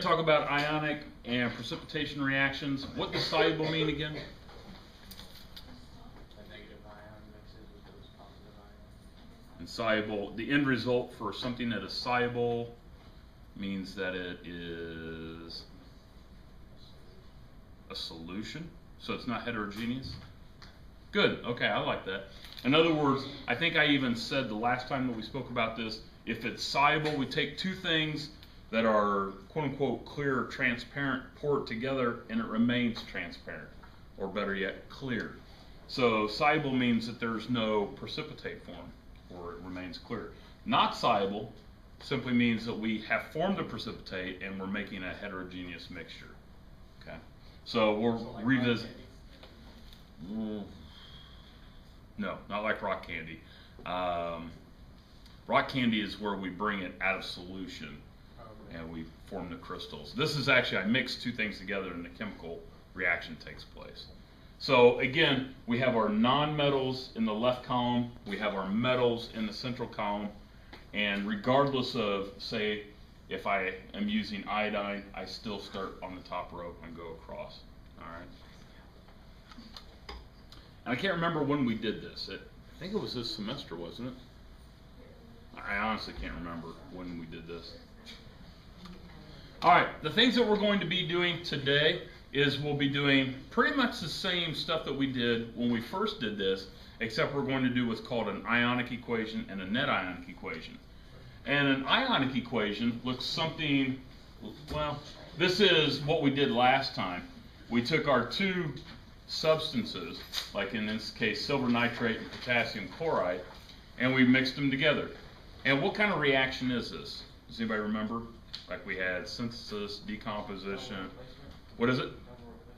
to talk about ionic and precipitation reactions. What does soluble mean again? A negative ion mixes with those positive ions. And soluble, the end result for something that is soluble means that it is a solution, so it's not heterogeneous. Good, okay, I like that. In other words, I think I even said the last time that we spoke about this, if it's soluble, we take two things that are quote-unquote clear or transparent, pour it together, and it remains transparent, or better yet, clear. So soluble means that there's no precipitate form, or it remains clear. Not soluble simply means that we have formed a precipitate and we're making a heterogeneous mixture. Okay, so we'll So like revisit. No, not like rock candy. Rock candy is where we bring it out of solution and we form the crystals. This is actually, I mix two things together and the chemical reaction takes place. So again, we have our non-metals in the left column, we have our metals in the central column, and regardless of, say, if I am using iodine, I still start on the top row and go across. All right. And I can't remember when we did this. I think it was this semester, wasn't it? I honestly can't remember when we did this. All right, the things that we're going to be doing today is we'll be doing pretty much the same stuff that we did when we first did this, except we're going to do what's called an ionic equation and a net ionic equation. And an ionic equation looks something, well, this is what we did last time. We took our two substances, like in this case silver nitrate and potassium chloride, and we mixed them together. And what kind of reaction is this? Does anybody remember? Like we had synthesis, decomposition. What is it?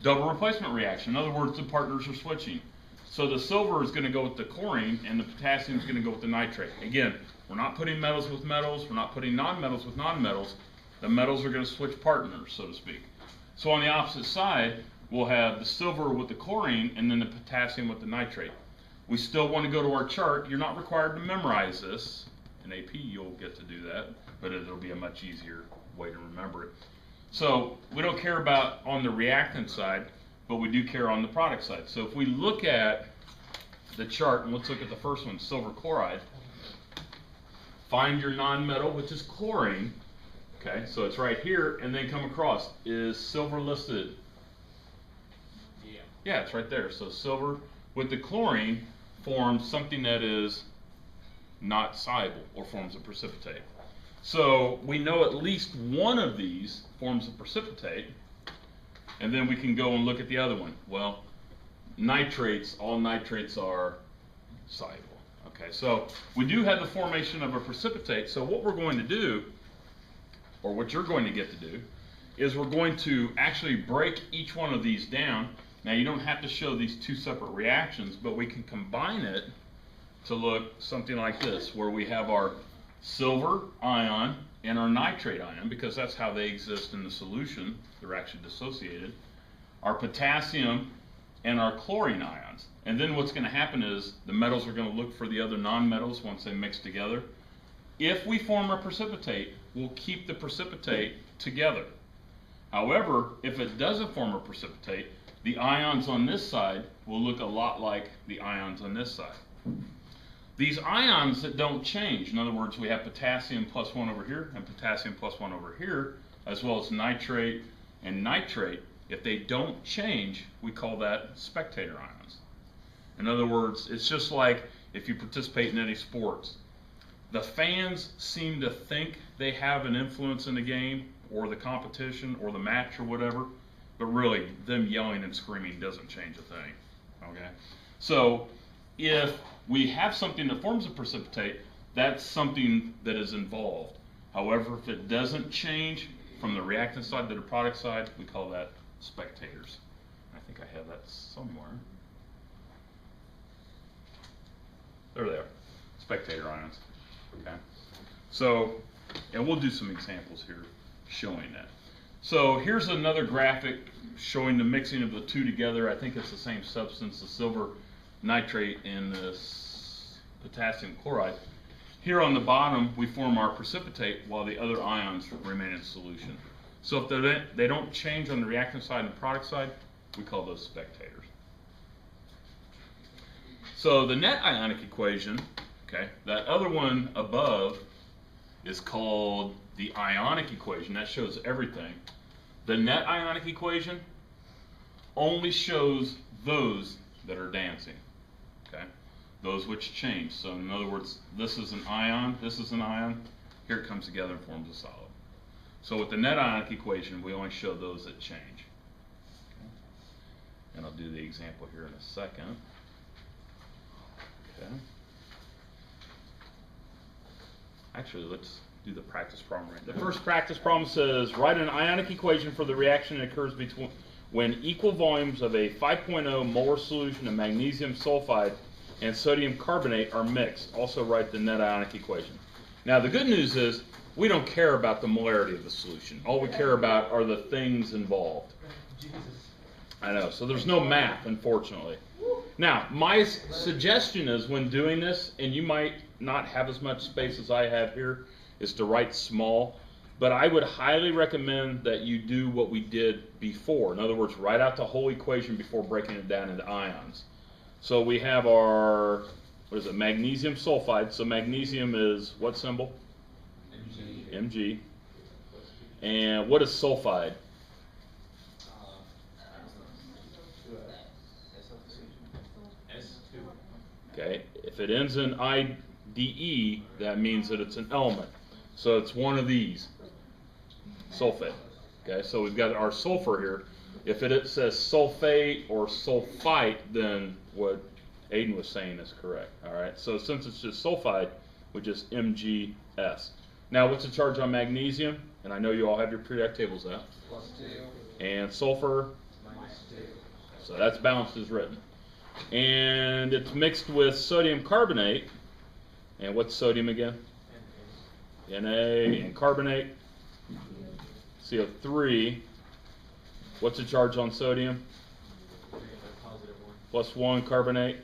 Double replacement reaction. In other words, the partners are switching. So the silver is going to go with the chlorine and the potassium is going to go with the nitrate. Again, we're not putting metals with metals. We're not putting non-metals with non-metals. The metals are going to switch partners, so to speak. So on the opposite side, we'll have the silver with the chlorine and then the potassium with the nitrate. We still want to go to our chart. You're not required to memorize this. In AP, you'll get to do that, but it'll be a much easier way to remember it. So we don't care about on the reactant side, but we do care on the product side. So if we look at the chart, and let's look at the first one, silver chloride, find your nonmetal, which is chlorine. Okay, so it's right here, and then come across. Is silver listed? Yeah, it's right there. So silver with the chlorine forms something that is not soluble or forms a precipitate. So we know at least one of these forms a precipitate, and then we can go and look at the other one. Well, nitrates, all nitrates are soluble. Okay, so we do have the formation of a precipitate. So what we're going to do, or what you're going to get to do, is we're going to actually break each one of these down. Now you don't have to show these two separate reactions, but we can combine it to look something like this, where we have our silver ion and our nitrate ion, because that's how they exist in the solution. They're actually dissociated. Our potassium and our chlorine ions. And then what's going to happen is the metals are going to look for the other non-metals once they mix together. If we form a precipitate, we'll keep the precipitate together. However, if it doesn't form a precipitate, the ions on this side will look a lot like the ions on this side. These ions that don't change, in other words, we have potassium plus 1 over here and potassium plus 1 over here, as well as nitrate and nitrate. If they don't change, we call that spectator ions. In other words, it's just like if you participate in any sports. The fans seem to think they have an influence in the game or the competition or the match or whatever, but really them yelling and screaming doesn't change a thing. Okay? So if we have something that forms a precipitate, that's something that is involved. However, if it doesn't change from the reactant side to the product side, we call that spectators. I think I have that somewhere. There they are, spectator ions. Okay. So, and we'll do some examples here showing that. So here's another graphic showing the mixing of the two together. I think it's the same substance, the silver nitrate and the potassium chloride. Here on the bottom, we form our precipitate while the other ions remain in solution. So if they don't change on the reactant side and the product side, we call those spectators. So the net ionic equation, okay, that other one above is called the Ionic equation. That shows everything. The net ionic equation only shows those that are dancing, okay? Those which change. So in other words, this is an ion, this is an ion. Here it comes together and forms a solid. So with the net ionic equation, we only show those that change. Okay. And I'll do the example here in a second. Okay. Actually, let's do the practice problem right now. The first practice problem says, write an ionic equation for the reaction that occurs between when equal volumes of a 5.0 molar solution of magnesium sulfide and sodium carbonate are mixed. Also write the net ionic equation. Now the good news is we don't care about the molarity of the solution. All we care about are the things involved. I know, so there's no math, unfortunately. Now, my suggestion is when doing this, and you might not have as much space as I have here, is to write small. But I would highly recommend that you do what we did before. In other words, write out the whole equation before breaking it down into ions. So we have our, what is it, magnesium sulfide. So magnesium is what symbol? Mg. And what is sulfide? Okay, if it ends in IDE, that means that it's an element. So it's one of these, sulfate. Okay, so we've got our sulfur here. If it says sulfate or sulfite, then what Aiden was saying is correct. All right, so since it's just sulfide, we just MgS. Now, what's the charge on magnesium? And I know you all have your periodic tables out. +2. And sulfur? -2. So that's balanced as written. And it's mixed with sodium carbonate. And what's sodium again? Na. And carbonate? CO3. What's the charge on sodium? +1 carbonate?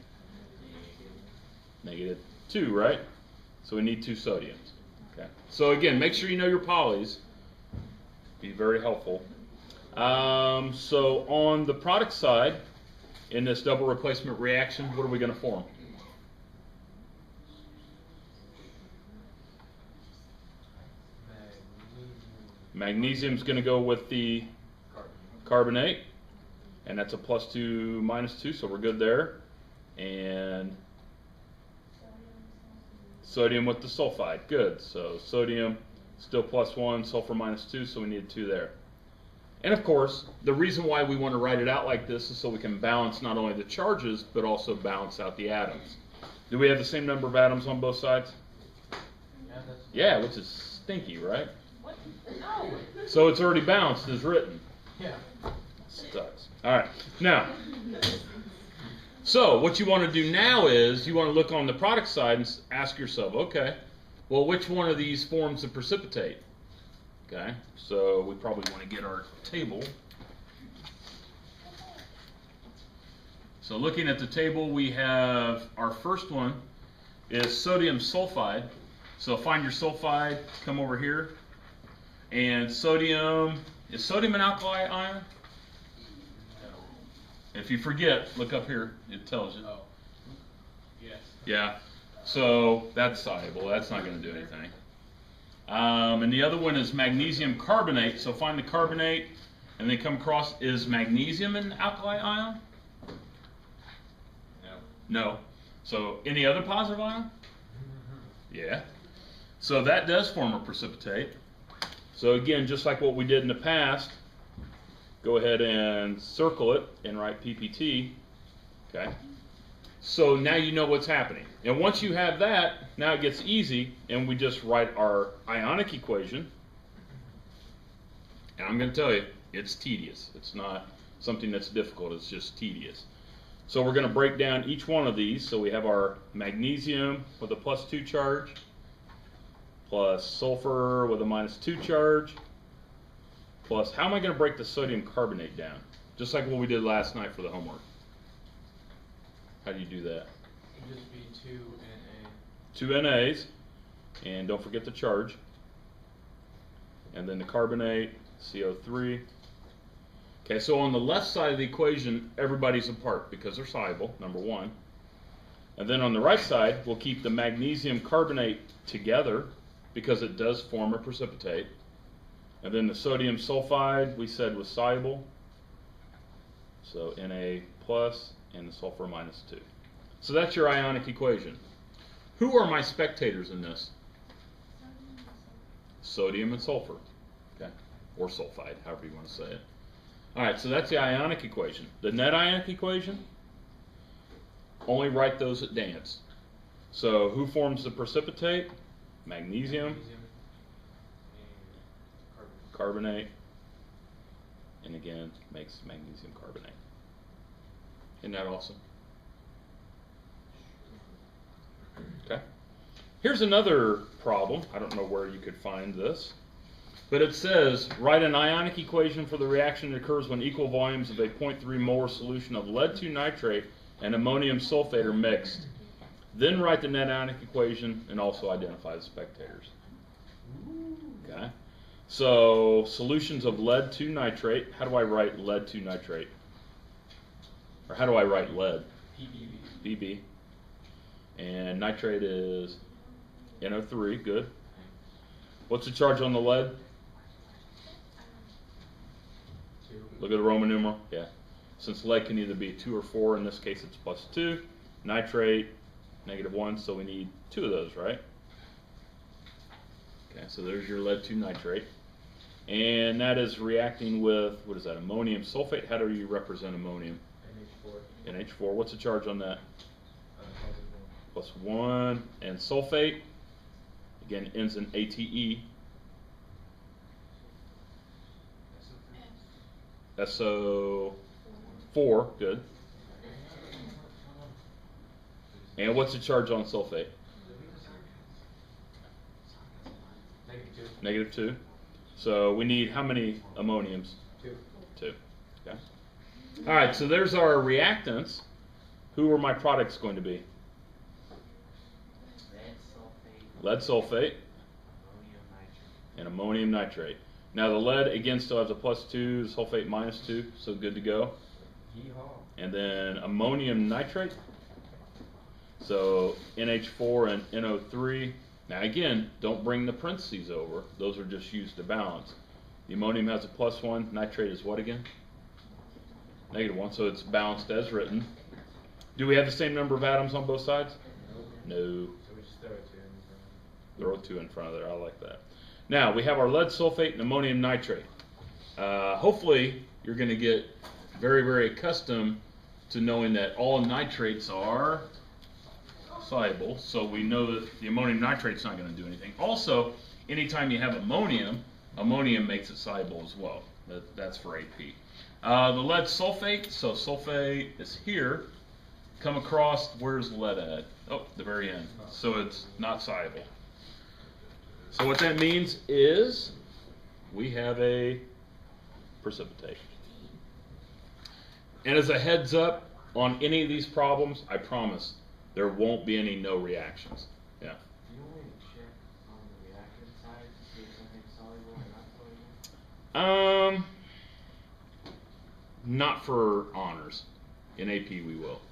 -2, right? So we need 2 sodiums. Okay. So again, make sure you know your polys. Be very helpful. So on the product side, in this double replacement reaction, what are we going to form? Magnesium is going to go with the carbonate, and that's a +2 -2, so we're good there. And sodium with the sulfide, good. So sodium still +1, sulfur -2, so we need 2 there. And of course, the reason why we want to write it out like this is so we can balance not only the charges, but also balance out the atoms. Do we have the same number of atoms on both sides? Yeah, which is stinky, right? What? No. So it's already balanced as written. Yeah. Sucks. All right. Now, so what you want to do now is you want to look on the product side and ask yourself, okay, well, which one of these forms a precipitate? Okay, so we probably want to get our table. So looking at the table, we have our first one is sodium sulfide. So find your sulfide, come over here. And sodium, is sodium an alkali ion? If you forget, look up here, it tells you. Oh. Yes. Yeah, so that's soluble, that's not going to do anything. And the other one is magnesium carbonate, so find the carbonate and then come across, is magnesium an alkali ion? No. No. So any other positive ion? Yeah. So that does form a precipitate. So again, just like what we did in the past, go ahead and circle it and write PPT. Okay. So now you know what's happening. And once you have that, now it gets easy, and we just write our ionic equation. And I'm going to tell you, it's tedious. It's not something that's difficult, it's just tedious. So we're going to break down each one of these. So we have our magnesium with a +2 charge, plus sulfur with a -2 charge, plus, how am I going to break the sodium carbonate down? Just like what we did last night for the homework. How do you do that? It'd just be 2 Na. 2 NAs, and don't forget the charge. And then the carbonate CO3. Okay, so on the left side of the equation, everybody's apart because they're soluble, number one. And then on the right side, we'll keep the magnesium carbonate together because it does form a precipitate. And then the sodium sulfide we said was soluble. So Na plus and the sulfur minus 2. So that's your ionic equation. Who are my spectators in this? Sodium and sulfur. Okay, or sulfide, however you want to say it. All right, so that's the ionic equation. The net ionic equation, only write those at dance. So who forms the precipitate? Magnesium, carbonate, and again, makes magnesium carbonate. Isn't that awesome? Okay. Here's another problem. I don't know where you could find this. But it says, write an ionic equation for the reaction that occurs when equal volumes of a 0.3 molar solution of lead-2 nitrate and ammonium sulfate are mixed. Then write the net ionic equation and also identify the spectators. Okay. So, solutions of lead-2 nitrate. How do I write lead-2 nitrate? Or how do I write lead? PB. And nitrate is NO3, good. What's the charge on the lead? 2. Look at the Roman numeral. Yeah. Since lead can either be 2 or 4, in this case it's +2. Nitrate, -1, so we need 2 of those, right? Okay, so there's your lead-2 nitrate. And that is reacting with, what is that, ammonium sulfate? How do you represent ammonium? NH4. NH4. What's the charge on that? +1. And sulfate, again, ends in ATE. SO4, good. And what's the charge on sulfate? -2. So we need how many ammoniums? 2. Okay. All right, so there's our reactants. Who are my products going to be? Lead sulfate and ammonium nitrate. Now the lead again still has a +2, the sulfate -2, so good to go. And then ammonium nitrate. So NH4 and NO3. Now again, don't bring the parentheses over. Those are just used to balance. The ammonium has a +1. Nitrate is what again? -1. So it's balanced as written. Do we have the same number of atoms on both sides? No. So we just throw 2 in front. Throw 2 in front of there. I like that. Now we have our lead sulfate and ammonium nitrate. Hopefully you're going to get very, very accustomed to knowing that all nitrates are soluble, so we know that the ammonium nitrate's not going to do anything. Also, anytime you have ammonium, ammonium makes it soluble as well. That's for AP. The lead sulfate, so sulfate is here. Come across, where's lead at? Oh, the very end. So it's not soluble. So what that means is we have a precipitate. And as a heads up, on any of these problems, I promise there won't be any no reactions. Yeah. Do you want me to check on the reactant side to see if something's soluble or not soluble? Not for honors. In AP we will.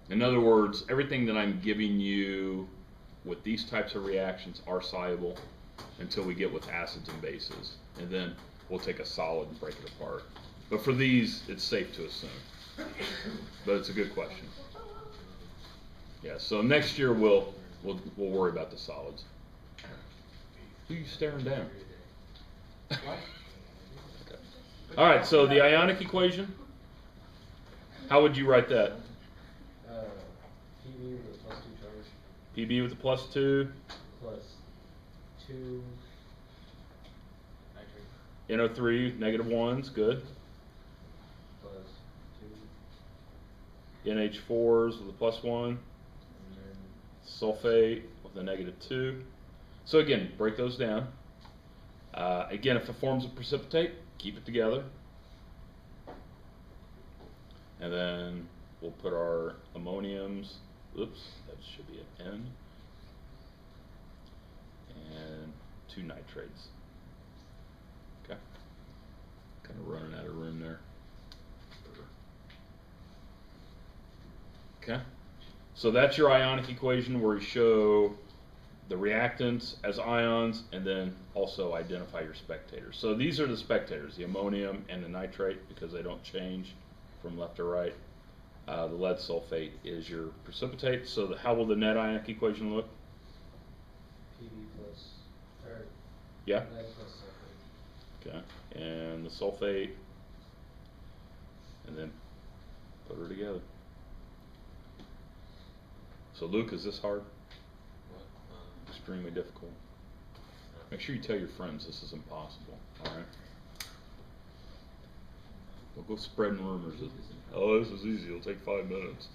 In other words, everything that I'm giving you with these types of reactions are soluble until we get with acids and bases. And then we'll take a solid and break it apart. But for these, it's safe to assume. But it's a good question. Yeah, so next year we'll worry about the solids. Who are you staring down? Okay. All right, so the ionic equation, how would you write that? PB with a +2 charge. PB with a +2. +2 nitrate. NO3, -1s, good. +2. NH4s with a +1. And then Sulfate with a -2. So again, break those down. Again, if it forms a precipitate, keep it together. And then we'll put our ammoniums. Oops, that should be an N. And 2 nitrates. Kind of running out of room there. Okay. So that's your ionic equation where you show the reactants as ions and then also identify your spectators. So these are the spectators, the ammonium and the nitrate, because they don't change from left to right. The lead sulfate is your precipitate. So how will the net ionic equation look? Pb plus, or Yeah. lead plus sulfate. Okay. And the sulfate, and then put her together. So Luke, is this hard? Extremely difficult. Make sure you tell your friends this is impossible. All right. We'll go spreading rumors. Oh, this is easy. It'll take 5 minutes.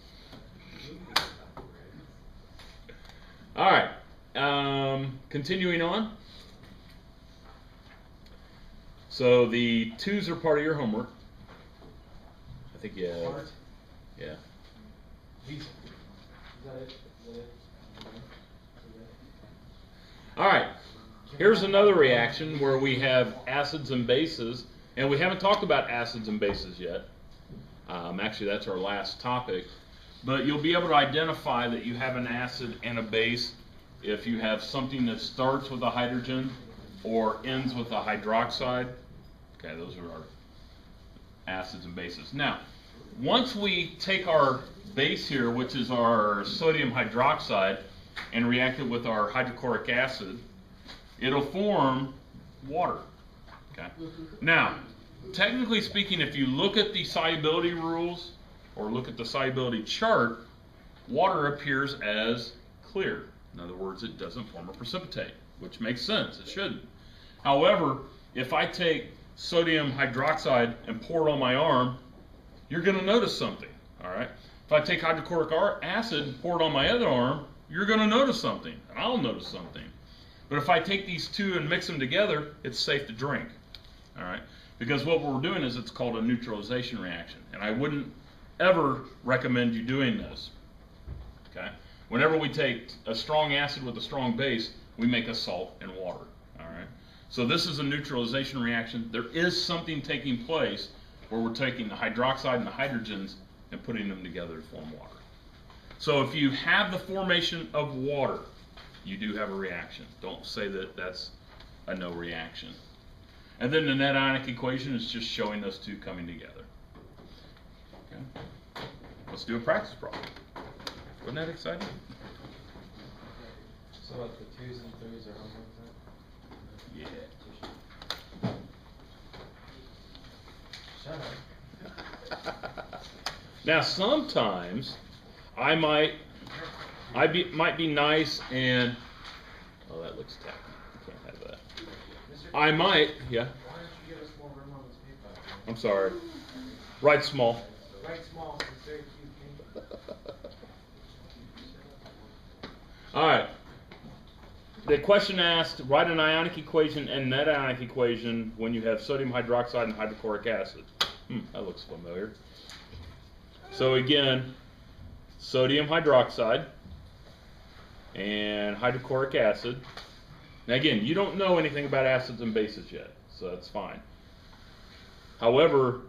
All right. Continuing on. So the 2s are part of your homework. I think you have. Part? Yeah. Is that it? All right. Here's another reaction where we have acids and bases, and we haven't talked about acids and bases yet. Actually, that's our last topic. But you'll be able to identify that you have an acid and a base if you have something that starts with a hydrogen or ends with a hydroxide. Okay, those are our acids and bases. Now, once we take our base here, which is our sodium hydroxide, and react it with our hydrochloric acid, it'll form water. Okay. Now, technically speaking, if you look at the solubility rules or look at the solubility chart, water appears as clear. In other words, it doesn't form a precipitate, which makes sense. It shouldn't. However, if I take sodium hydroxide and pour it on my arm, you're going to notice something. All right. If I take hydrochloric acid and pour it on my other arm, you're going to notice something, and I'll notice something. But if I take these two and mix them together, it's safe to drink. All right. Because what we're doing is it's called a neutralization reaction, and I wouldn't ever recommend you doing this. Okay. Whenever we take a strong acid with a strong base, we make a salt and water. All right. So this is a neutralization reaction. There is something taking place where we're taking the hydroxide and the hydrogens and putting them together to form water. So if you have the formation of water, you do have a reaction. Don't say that that's a no reaction. And then the net ionic equation is just showing those two coming together. Okay. Let's do a practice problem. Wasn't that exciting? So what, the 2s and 3s are homework then? Yeah. Shut up. Now sometimes I might be nice and oh, that looks tacky. I can't have that. I might, yeah. Why don't you give us more room on this paper? I'm sorry. Write small. Write small, it's very cute. All right. The question asked, write an ionic equation and net ionic equation when you have sodium hydroxide and hydrochloric acid. That looks familiar. So again, sodium hydroxide and hydrochloric acid. Now again, you don't know anything about acids and bases yet, so that's fine. However,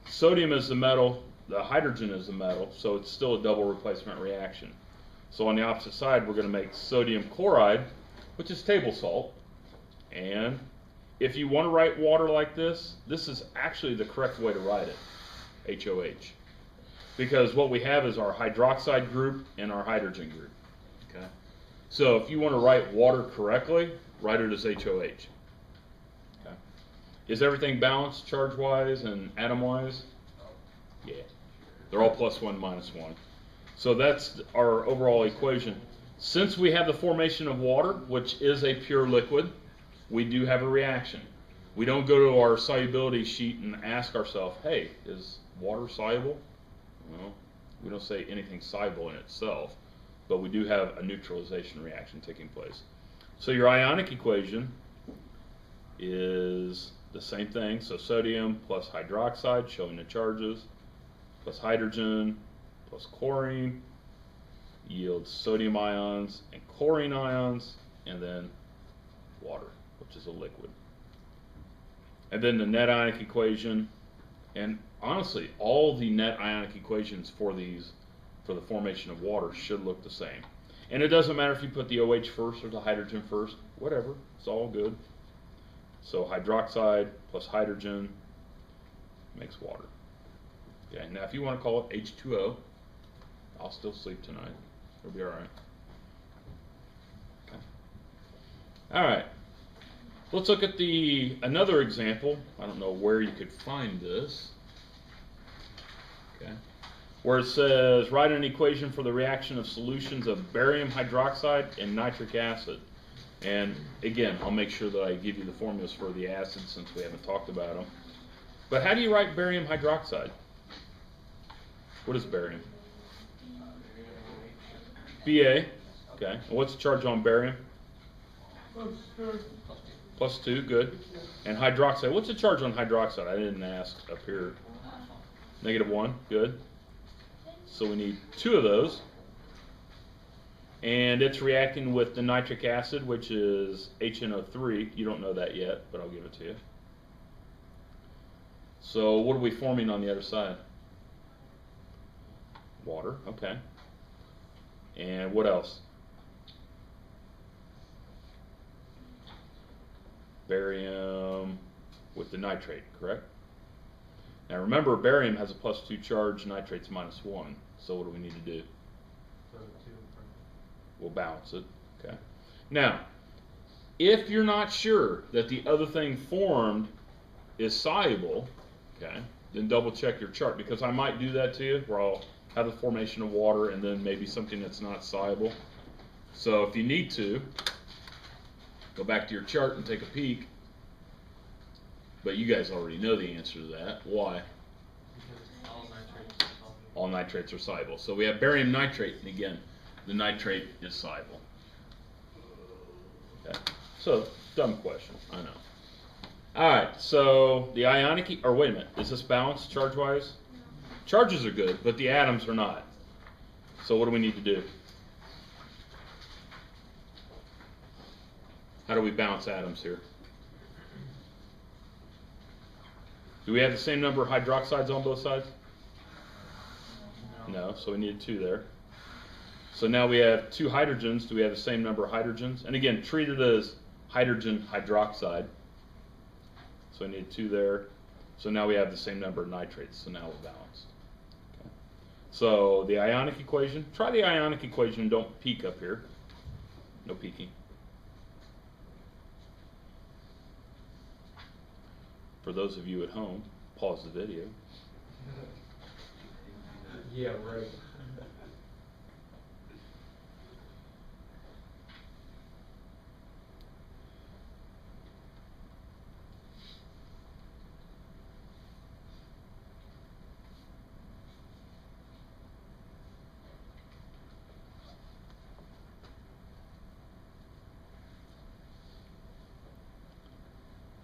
sodium is the metal, the hydrogen is the metal, so it's still a double replacement reaction. So on the opposite side, we're going to make sodium chloride, which is table salt. And if you want to write water like this, this is actually the correct way to write it, HOH. Because what we have is our hydroxide group and our hydrogen group. Okay. So if you want to write water correctly, write it as HOH. Okay. Is everything balanced charge-wise and atom-wise? Yeah. They're all +1, -1. So that's our overall equation. Since we have the formation of water, which is a pure liquid, we do have a reaction. We don't go to our solubility sheet and ask ourselves, hey, is water soluble? Well, we don't say anything soluble in itself, but we do have a neutralization reaction taking place. So your ionic equation is the same thing. So sodium plus hydroxide, showing the charges, plus hydrogen, plus chlorine, yields sodium ions and chlorine ions, and then water, which is a liquid. And then the net ionic equation, and honestly, all the net ionic equations for the formation of water should look the same. And it doesn't matter if you put the OH first or the hydrogen first, whatever, it's all good. So hydroxide plus hydrogen makes water. Okay, now if you want to call it H2O, I'll still sleep tonight. It'll be all right. Okay. All right. Let's look at another example. I don't know where you could find this. Okay. Where it says, write an equation for the reaction of solutions of barium hydroxide and nitric acid. And again, I'll make sure that I give you the formulas for the acids since we haven't talked about them. But how do you write barium hydroxide? What is barium? Ba. Okay. And what's the charge on barium? +2, good. And hydroxide, what's the charge on hydroxide? I didn't ask up here. -1, good. So we need 2 of those. And it's reacting with the nitric acid, which is HNO3. You don't know that yet, but I'll give it to you. So what are we forming on the other side? Water, okay. And what else? Barium with the nitrate, correct? Now remember, barium has a +2 charge, nitrate's -1. So what do we need to do? We'll balance it, okay? Now, if you're not sure that the other thing formed is soluble, okay, then double check your chart, because I might do that to you, where I'll have the formation of water and then maybe something that's not soluble. So if you need to, go back to your chart and take a peek. But you guys already know the answer to that. Why? Because all nitrates are soluble. So we have barium nitrate, and again, the nitrate is soluble. Okay. So, dumb question, I know. Alright, so the ionic, or wait a minute, is this balanced charge-wise? Charges are good, but the atoms are not. So what do we need to do? How do we balance atoms here? Do we have the same number of hydroxides on both sides? No, so we need 2 there. So now we have 2 hydrogens. Do we have the same number of hydrogens? And again, treat it as hydrogen hydroxide. So we need 2 there. So now we have the same number of nitrates. So now we're balanced. Okay. So the ionic equation. Try the ionic equation. Don't peek up here. No peeking. For those of you at home, pause the video. Yeah, right.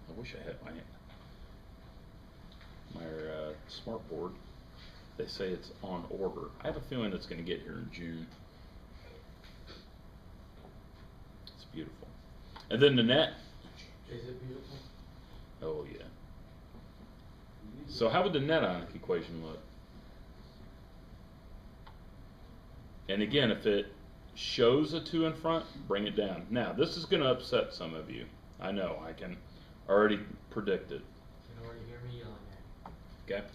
I wish I had my smart board. They say it's on order. I have a feeling it's going to get here in June. It's beautiful. And then the net. Is it beautiful? Oh yeah. So how would the net ionic equation look? And again, if it shows a 2 in front, bring it down. Now, this is going to upset some of you. I know, I can already predict it. You can already hear me yelling at you. Okay?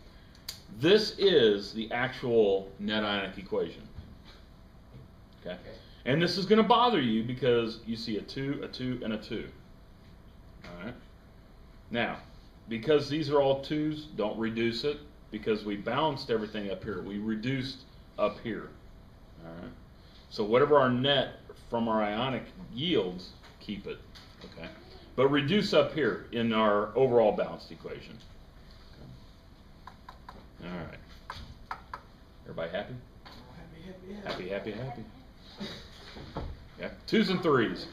This is the actual net ionic equation. Okay? And this is going to bother you because you see a 2, a 2, and a 2. Alright? Now, because these are all 2's, don't reduce it, because we balanced everything up here. We reduced up here. Alright? So whatever our net from our ionic yields, keep it. Okay? But reduce up here in our overall balanced equation. Okay. Alright. Everybody happy? Happy, happy, happy. Yeah. 2's and 3's.